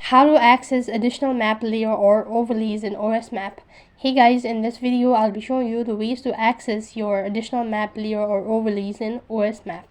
How to access additional map layer or overlays in OS Map. Hey guys, in this video I'll be showing you the ways to access your additional map layer or overlays in OS Map.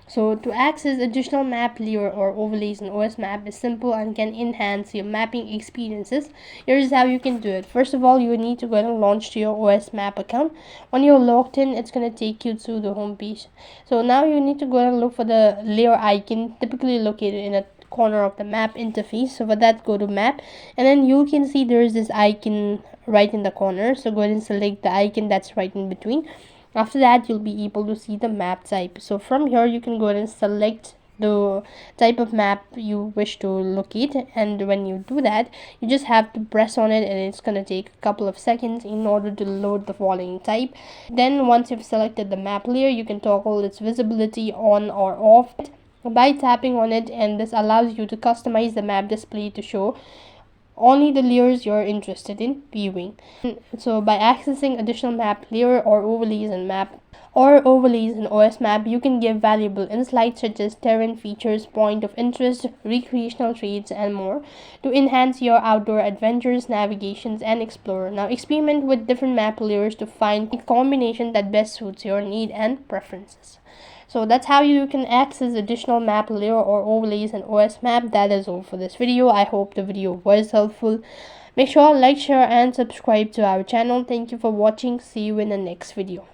So to access additional map layer or overlays in OS Map is simple and can enhance your mapping experiences. Here's how you can do it. First of all, you need to go ahead and launch to your OS Map account. When you're logged in, it's going to take you to the home page. So now you need to go ahead and look for the layer icon, typically located in a corner of the map interface. So for that, go to map, and then you can see there is this icon right in the corner. So go ahead and select the icon that's right in between. After that, you'll be able to see the map type. So from here, you can go ahead and select the type of map you wish to locate, and when you do that, you just have to press on it, and it's going to take a couple of seconds in order to load the following type. Then once you've selected the map layer, you can toggle its visibility on or off by tapping on it, and this allows you to customize the map display to show only the layers you're interested in viewing. So by accessing additional map layer or overlays in OS Map, you can give valuable insights such as terrain features, point of interest, recreational traits, and more to enhance your outdoor adventures, navigations, and explore. Now experiment with different map layers to find a combination that best suits your need and preferences. So that's how you can access additional map layer or overlays in OS Map. That is all for this video. I hope the video was helpful. Make sure to like, share, and subscribe to our channel. Thank you for watching. See you in the next video.